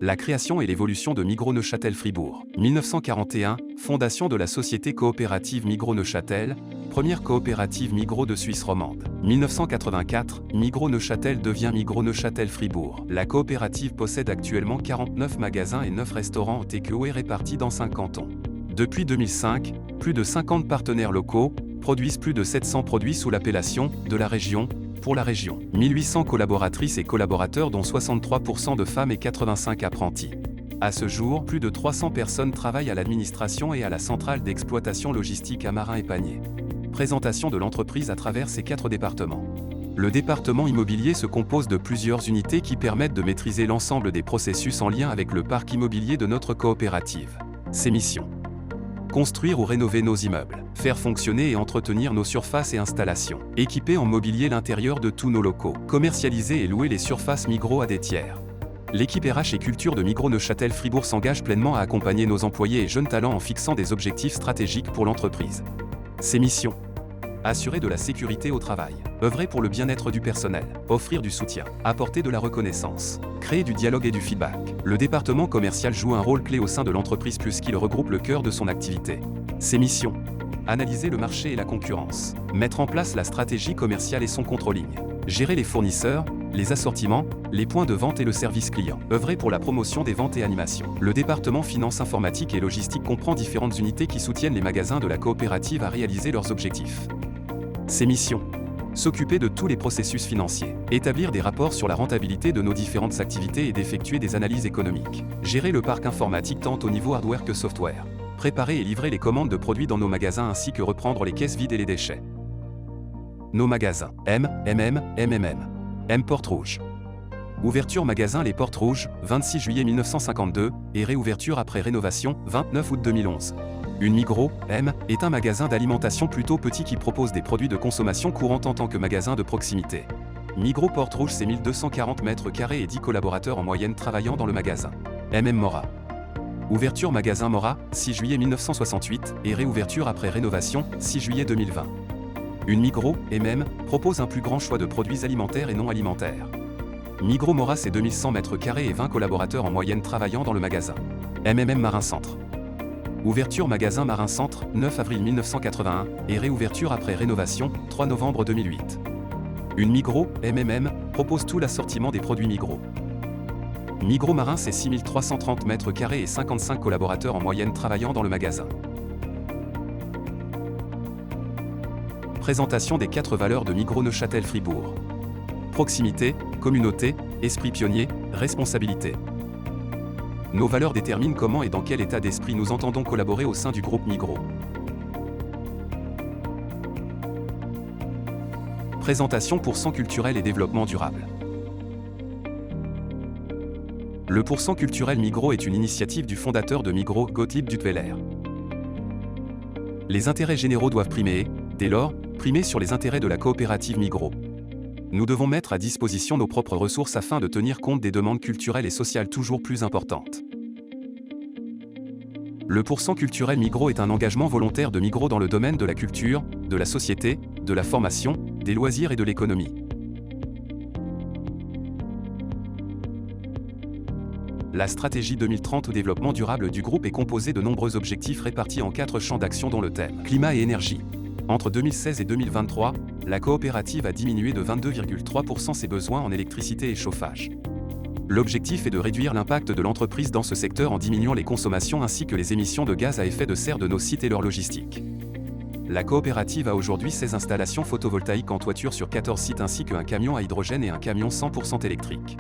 La création et l'évolution de Migros Neuchâtel-Fribourg. 1941, fondation de la société coopérative Migros Neuchâtel, première coopérative Migros de Suisse romande. 1984, Migros Neuchâtel devient Migros Neuchâtel-Fribourg. La coopérative possède actuellement 49 magasins et 9 restaurants au takeaway répartis dans 5 cantons. Depuis 2005, plus de 50 partenaires locaux produisent plus de 700 produits sous l'appellation « de la région » pour la région. 1800 collaboratrices et collaborateurs dont 63% de femmes et 85 apprentis. À ce jour, plus de 300 personnes travaillent à l'administration et à la centrale d'exploitation logistique à Marin-et-Panier. Présentation de l'entreprise à travers ses 4 départements. Le département immobilier se compose de plusieurs unités qui permettent de maîtriser l'ensemble des processus en lien avec le parc immobilier de notre coopérative. Ses missions: construire ou rénover nos immeubles, faire fonctionner et entretenir nos surfaces et installations, équiper en mobilier l'intérieur de tous nos locaux, commercialiser et louer les surfaces Migros à des tiers. L'équipe RH et culture de Migros Neuchâtel-Fribourg s'engage pleinement à accompagner nos employés et jeunes talents en fixant des objectifs stratégiques pour l'entreprise. Ses missions: assurer de la sécurité au travail, œuvrer pour le bien-être du personnel, offrir du soutien, apporter de la reconnaissance, créer du dialogue et du feedback. Le département commercial joue un rôle clé au sein de l'entreprise puisqu'il regroupe le cœur de son activité. Ses missions: analyser le marché et la concurrence, mettre en place la stratégie commerciale et son controlling, gérer les fournisseurs, les assortiments, les points de vente et le service client, œuvrer pour la promotion des ventes et animations. Le département finance informatique et logistique comprend différentes unités qui soutiennent les magasins de la coopérative à réaliser leurs objectifs. Ses missions: s'occuper de tous les processus financiers, établir des rapports sur la rentabilité de nos différentes activités et d'effectuer des analyses économiques, gérer le parc informatique tant au niveau hardware que software, préparer et livrer les commandes de produits dans nos magasins ainsi que reprendre les caisses vides et les déchets. Nos magasins: M Porte Rouge. Ouverture magasin Les Portes Rouges, 26 juillet 1952, et réouverture après rénovation, 29 août 2011. Une Migros, M, est un magasin d'alimentation plutôt petit qui propose des produits de consommation courante en tant que magasin de proximité. Migros Porte Rouge, c'est 1240 mètres carrés et 10 collaborateurs en moyenne travaillant dans le magasin. Mora. Ouverture magasin Mora, 6 juillet 1968, et réouverture après rénovation, 6 juillet 2020. Une Migros, propose un plus grand choix de produits alimentaires et non alimentaires. Migros Mora, c'est 2100 mètres carrés et 20 collaborateurs en moyenne travaillant dans le magasin. Marin Centre. Ouverture magasin Marin Centre, 9 avril 1981, et réouverture après rénovation, 3 novembre 2008. Une Migros, propose tout l'assortiment des produits Migros. Migros Marin, c'est 6330 mètres carrés et 55 collaborateurs en moyenne travaillant dans le magasin. Présentation des 4 valeurs de Migros Neuchâtel-Fribourg. Proximité, communauté, esprit pionnier, responsabilité. Nos valeurs déterminent comment et dans quel état d'esprit nous entendons collaborer au sein du groupe Migros. Présentation % culturel et développement durable. Le % culturel Migros est une initiative du fondateur de Migros, Gottlieb Duttweiler. Les intérêts généraux doivent primer, dès lors, primer sur les intérêts de la coopérative Migros. Nous devons mettre à disposition nos propres ressources afin de tenir compte des demandes culturelles et sociales toujours plus importantes. Le % culturel Migros est un engagement volontaire de Migros dans le domaine de la culture, de la société, de la formation, des loisirs et de l'économie. La stratégie 2030 au développement durable du groupe est composée de nombreux objectifs répartis en 4 champs d'action dont le thème climat et énergie. Entre 2016 et 2023, la coopérative a diminué de 22,3% ses besoins en électricité et chauffage. L'objectif est de réduire l'impact de l'entreprise dans ce secteur en diminuant les consommations ainsi que les émissions de gaz à effet de serre de nos sites et leur logistique. La coopérative a aujourd'hui 16 installations photovoltaïques en toiture sur 14 sites ainsi qu'un camion à hydrogène et un camion 100% électrique.